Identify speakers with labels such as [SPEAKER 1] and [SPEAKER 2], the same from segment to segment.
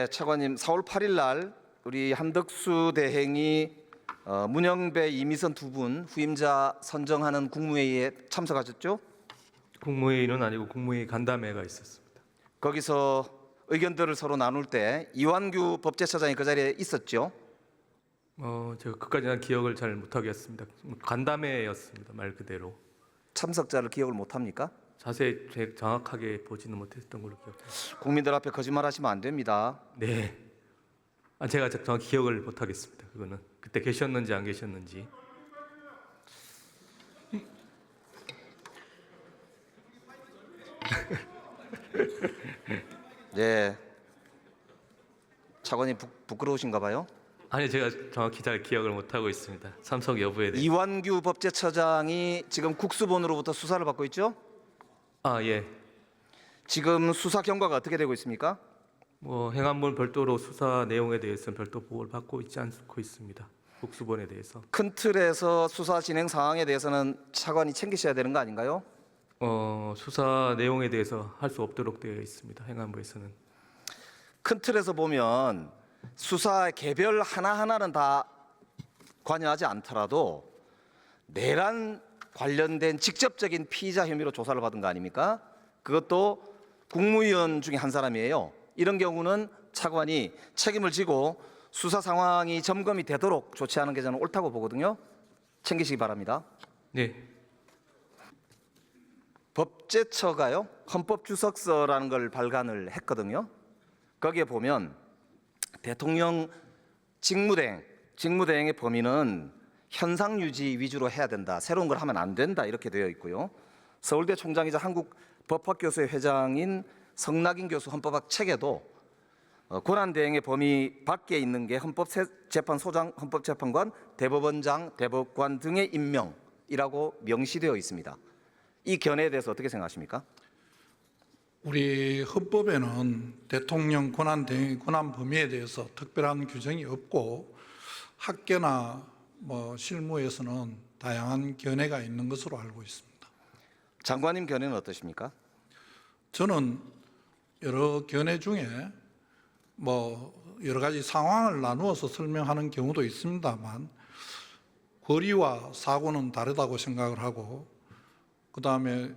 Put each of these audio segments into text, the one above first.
[SPEAKER 1] 네, 차관님, 4월 8일 날 우리 한덕수 대행이 문영배, 이미선 두 분 후임자 선정하는 국무회의에 참석하셨죠?
[SPEAKER 2] 국무회의는 아니고 국무회의 간담회가 있었습니다.
[SPEAKER 1] 거기서 의견들을 서로 나눌 때 이완규 법제처장이 그 자리에 있었죠?
[SPEAKER 2] 제가 그까지는 기억을 잘 못하겠습니다. 간담회였습니다. 말 그대로.
[SPEAKER 1] 참석자를 기억을 못합니까?
[SPEAKER 2] 자세히 정확하게 보지는 못했던 걸로 기억해요.
[SPEAKER 1] 국민들 앞에 거짓말하시면 안 됩니다.
[SPEAKER 2] 네. 제가 정확히 기억을 못하겠습니다. 그거는 그때 계셨는지 안 계셨는지.
[SPEAKER 1] 네, 차관님 부끄러우신가 봐요.
[SPEAKER 2] 아니 제가 정확히 잘 기억을 못하고 있습니다. 참석 여부에 대해.
[SPEAKER 1] 이완규 법제처장이 지금 국수본으로부터 수사를 받고 있죠?
[SPEAKER 2] 예.
[SPEAKER 1] 지금 수사 경과가 어떻게 되고 있습니까?
[SPEAKER 2] 행안부는 별도로 수사 내용에 대해서는 별도 보고를 받고 있지 않고 있습니다. 국수본에 대해서.
[SPEAKER 1] 큰 틀에서 수사 진행 상황에 대해서는 차관이 챙기셔야 되는 거 아닌가요?
[SPEAKER 2] 수사 내용에 대해서 할 수 없도록 되어 있습니다. 행안부에서는.
[SPEAKER 1] 큰 틀에서 보면 수사 개별 하나하나는 다 관여하지 않더라도 내란 관련된 직접적인 피의자 혐의로 조사를 받은 거 아닙니까? 그것도 국무위원 중에 한 사람이에요. 이런 경우는 차관이 책임을 지고 수사 상황이 점검이 되도록 조치하는 게 저는 옳다고 보거든요. 챙기시기 바랍니다.
[SPEAKER 2] 네.
[SPEAKER 1] 법제처가요, 헌법주석서라는 걸 발간을 했거든요. 거기에 보면 대통령 직무대행의 범위는 현상 유지 위주로 해야 된다, 새로운 걸 하면 안 된다, 이렇게 되어 있고요. 서울대 총장이자 한국법학교수회 회장인 성낙인 교수 헌법학 책에도 권한대행의 범위 밖에 있는 게 헌법재판소장, 헌법재판관, 대법원장, 대법관 등의 임명이라고 명시되어 있습니다. 이 견해에 대해서 어떻게 생각하십니까?
[SPEAKER 3] 우리 헌법에는 대통령 권한대행의 권한 범위에 대해서 특별한 규정이 없고 학계나 실무에서는 다양한 견해가 있는 것으로 알고 있습니다.
[SPEAKER 1] 장관님 견해는 어떠십니까?
[SPEAKER 3] 저는 여러 견해 중에 여러 가지 상황을 나누어서 설명하는 경우도 있습니다만 권리와 사고는 다르다고 생각을 하고, 그 다음에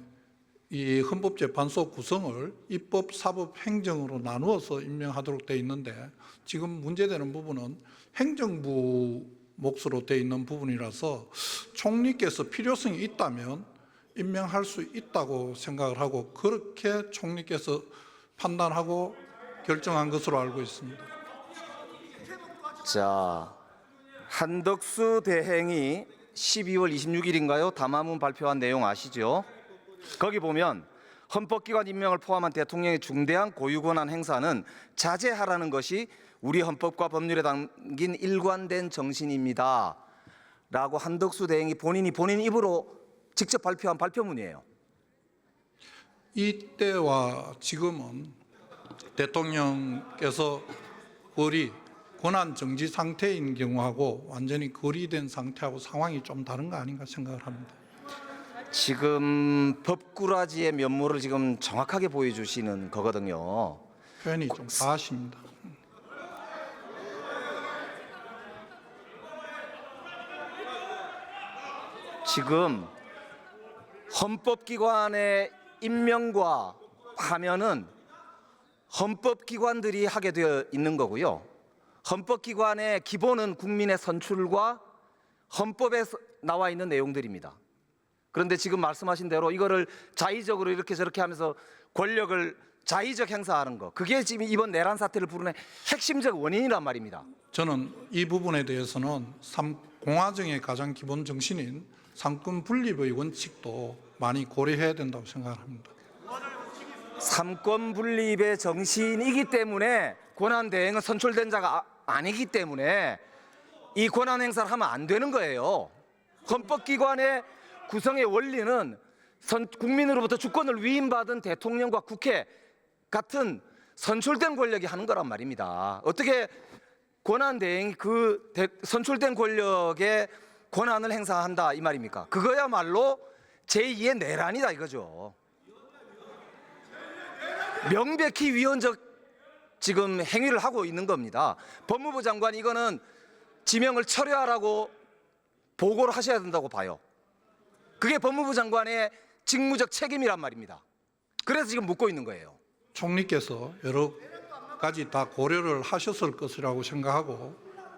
[SPEAKER 3] 이 헌법재판소 구성을 입법, 사법, 행정으로 나누어서 임명하도록 되어 있는데 지금 문제되는 부분은 행정부 몫으로 되어 있는 부분이라서 총리께서 필요성이 있다면 임명할 수 있다고 생각을 하고 그렇게 총리께서 판단하고 결정한 것으로 알고 있습니다.
[SPEAKER 1] 자, 한덕수 대행이 12월 26일인가요? 담화문 발표한 내용 아시죠? 거기 보면 헌법기관 임명을 포함한 대통령의 중대한 고유권한 행사는 자제하라는 것이 우리 헌법과 법률에 담긴 일관된 정신입니다 라고 한덕수 대행이 본인 입으로 직접 발표한 발표문이에요.
[SPEAKER 3] 이때와 지금은 대통령께서 권한 정지 상태인 경우하고 완전히 거리된 상태하고 상황이 좀 다른 거 아닌가 생각을 합니다.
[SPEAKER 1] 지금 법꾸라지의 면모를 지금 정확하게 보여주시는 거거든요.
[SPEAKER 3] 표현이 좀 과하십니다.
[SPEAKER 1] 지금 헌법기관의 임명과 하면은 헌법기관들이 하게 되어 있는 거고요. 헌법기관의 기본은 국민의 선출과 헌법에 나와 있는 내용들입니다. 그런데 지금 말씀하신 대로 이거를 자의적으로 이렇게 저렇게 하면서 권력을 자의적 행사하는 거, 그게 지금 이번 내란 사태를 부르는 핵심적 원인이란 말입니다.
[SPEAKER 3] 저는 이 부분에 대해서는 공화정의 가장 기본 정신인 삼권 분립의 원칙도 많이 고려해야 된다고 생각합니다.
[SPEAKER 1] 삼권 분립의 정신이기 때문에 권한 대행은 선출된 자가 아니기 때문에 이 권한 행사를 하면 안 되는 거예요. 헌법기관의 구성의 원리는 국민으로부터 주권을 위임받은 대통령과 국회 같은 선출된 권력이 하는 거란 말입니다. 어떻게 권한 대행이 그 선출된 권력의 권한을 행사한다 이 말입니까? 그거야말로 제2의 내란이다 이거죠. 명백히 위헌적 지금 행위를 하고 있는 겁니다. 법무부 장관 이거는 지명을 철회하라고 보고를 하셔야 된다고 봐요. 그게 법무부 장관의 직무적 책임이란 말입니다. 그래서 지금 묻고 있는 거예요.
[SPEAKER 3] 총리께서 여러 가지 다 고려를 하셨을 것이라고 생각하고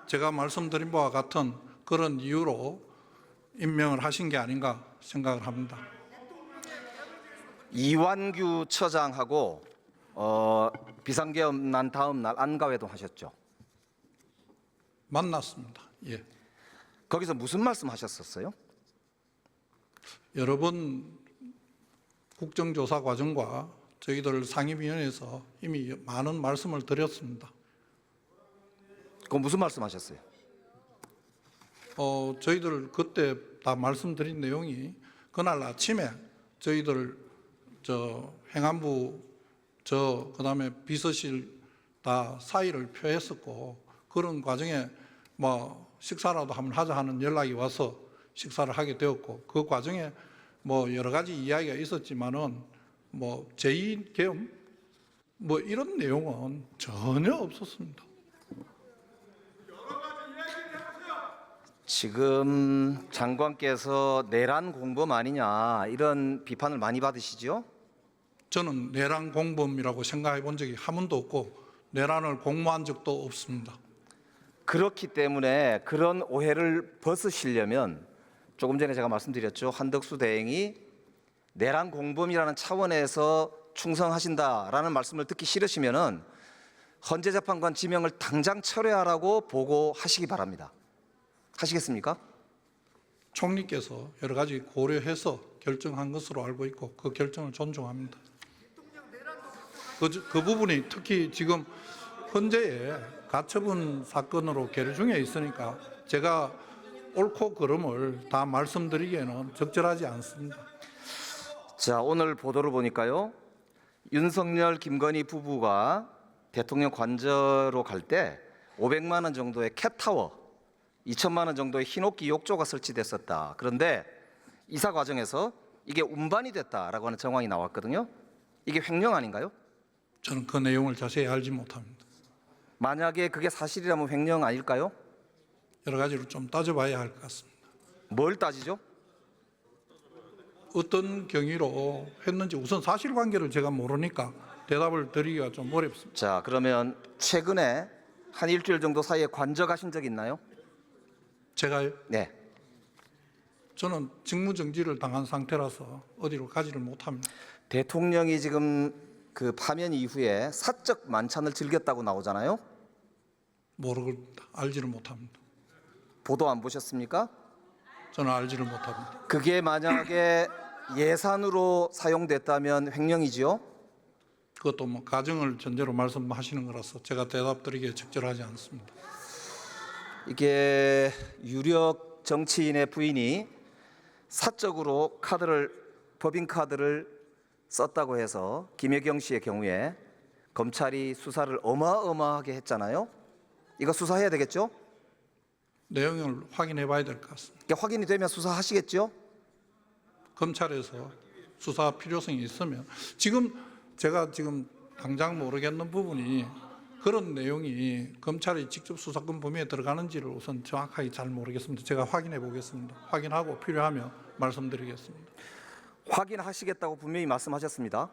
[SPEAKER 3] 제가 말씀드린 바와 같은 그런 이유로 임명을 하신 게 아닌가 생각을 합니다.
[SPEAKER 1] 이완규 처장하고 비상계엄 난 다음 날 안가회도 하셨죠.
[SPEAKER 3] 만났습니다. 예.
[SPEAKER 1] 거기서 무슨 말씀 하셨었어요?
[SPEAKER 3] 여러 번 국정조사 과정과 저희들 상임위원회에서 이미 많은 말씀을 드렸습니다.
[SPEAKER 1] 그 무슨 말씀 하셨어요?
[SPEAKER 3] 저희들 그때 다 말씀드린 내용이 그날 아침에 저희들 행안부 그다음에 비서실 다 사의를 표했었고 그런 과정에 뭐 식사라도 한번 하자 하는 연락이 와서 식사를 하게 되었고 그 과정에 뭐 여러 가지 이야기가 있었지만은 뭐 제2 계엄 뭐 이런 내용은 전혀 없었습니다.
[SPEAKER 1] 지금 장관께서 내란 공범 아니냐 이런 비판을 많이 받으시죠?
[SPEAKER 3] 저는 내란 공범이라고 생각해 본 적이 한 번도 없고 내란을 공모한 적도 없습니다.
[SPEAKER 1] 그렇기 때문에 그런 오해를 벗으시려면 조금 전에 제가 말씀드렸죠. 한덕수 대행이 내란 공범이라는 차원에서 충성하신다라는 말씀을 듣기 싫으시면은 헌재재판관 지명을 당장 철회하라고 보고하시기 바랍니다. 하시겠습니까?
[SPEAKER 3] 총리께서 여러 가지 고려해서 결정한 것으로 알고 있고 그 결정을 존중합니다. 그 부분이 특히 지금 헌재에 가처분 사건으로 계류 중에 있으니까 제가 옳고 그름을 다 말씀드리기에는 적절하지 않습니다.
[SPEAKER 1] 자, 오늘 보도를 보니까요. 윤석열, 김건희 부부가 대통령 관저로 갈 때 500만 원 정도의 캣타워, 2천만 원 정도의 흰옥기 욕조가 설치됐었다. 그런데 이사 과정에서 이게 운반이 됐다라고 하는 정황이 나왔거든요. 이게 횡령 아닌가요?
[SPEAKER 3] 저는 그 내용을 자세히 알지 못합니다.
[SPEAKER 1] 만약에 그게 사실이라면 횡령 아닐까요?
[SPEAKER 3] 여러 가지로 좀 따져봐야 할 것 같습니다.
[SPEAKER 1] 뭘 따지죠?
[SPEAKER 3] 어떤 경위로 했는지 우선 사실관계를 제가 모르니까 대답을 드리기가 좀 어렵습니다.
[SPEAKER 1] 자, 그러면 최근에 한 일주일 정도 사이에 관저 가신 적 있나요?
[SPEAKER 3] 제가요?
[SPEAKER 1] 네.
[SPEAKER 3] 저는 직무정지를 당한 상태라서 어디로 가지를 못합니다.
[SPEAKER 1] 대통령이 지금 그 파면 이후에 사적 만찬을 즐겼다고 나오잖아요.
[SPEAKER 3] 모르겠다. 알지를 못합니다.
[SPEAKER 1] 보도 안 보셨습니까?
[SPEAKER 3] 저는 알지를 못합니다.
[SPEAKER 1] 그게 만약에 예산으로 사용됐다면 횡령이지요?
[SPEAKER 3] 그것도 뭐 가정을 전제로 말씀하시는 거라서 제가 대답드리기에 적절하지 않습니다.
[SPEAKER 1] 이게 유력 정치인의 부인이 사적으로 법인카드를 썼다고 해서 김혜경 씨의 경우에 검찰이 수사를 어마어마하게 했잖아요. 이거 수사해야 되겠죠?
[SPEAKER 3] 내용을 확인해 봐야 될 것 같습니다.
[SPEAKER 1] 이게 확인이 되면 수사하시겠죠?
[SPEAKER 3] 검찰에서 수사 필요성이 있으면 제가 지금 당장 모르겠는 부분이 그런 내용이 검찰이 직접 수사권 범위에 들어가는지를 우선 정확하게 잘 모르겠습니다. 제가 확인해 보겠습니다. 확인하고 필요하면 말씀드리겠습니다.
[SPEAKER 1] 확인하시겠다고 분명히 말씀하셨습니다.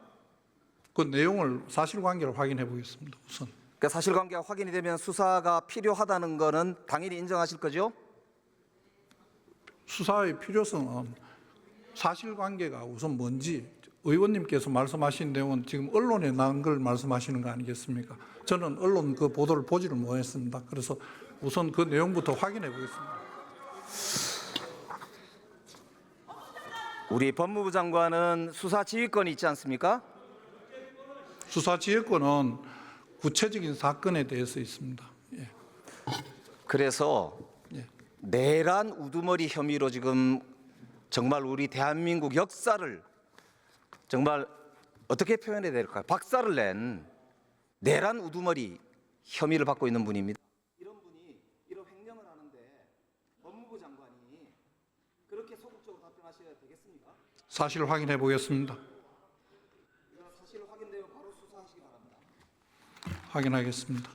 [SPEAKER 3] 그 내용을 사실관계를 확인해 보겠습니다. 우선
[SPEAKER 1] 그러니까 사실관계가 확인이 되면 수사가 필요하다는 거는 당연히 인정하실 거죠?
[SPEAKER 3] 수사의 필요성은 사실관계가 우선 뭔지 의원님께서 말씀하신 내용은 지금 언론에 나온 걸 말씀하시는 거 아니겠습니까? 저는 언론 그 보도를 보지를 못했습니다. 그래서 우선 그 내용부터 확인해 보겠습니다.
[SPEAKER 1] 우리 법무부 장관은 수사 지휘권이 있지 않습니까?
[SPEAKER 3] 수사 지휘권은 구체적인 사건에 대해서 있습니다. 예.
[SPEAKER 1] 그래서
[SPEAKER 3] 예.
[SPEAKER 1] 내란 우두머리 혐의로 지금 정말 우리 대한민국 역사를 정말 어떻게 표현해야 될까요? 박살을 낸 내란 우두머리 혐의를 받고 있는 분입니다. 이런 분이 이런 횡령을 하는데 법무부 장관이 그렇게 소극적으로 답변하셔야 되겠습니까?
[SPEAKER 3] 사실 확인해 보겠습니다.
[SPEAKER 1] 사실 확인되면 바로 수사하시기 바랍니다.
[SPEAKER 3] 확인하겠습니다.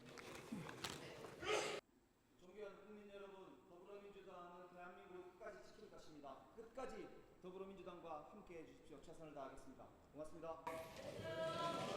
[SPEAKER 1] 존경하는 국민 여러분, 더불어민주당은 대한민국을 끝까지 지킬 것입니다. 끝까지 더불어민주당과 함께해 주십시오. 최선을 다하겠습니다. 고맙습니다.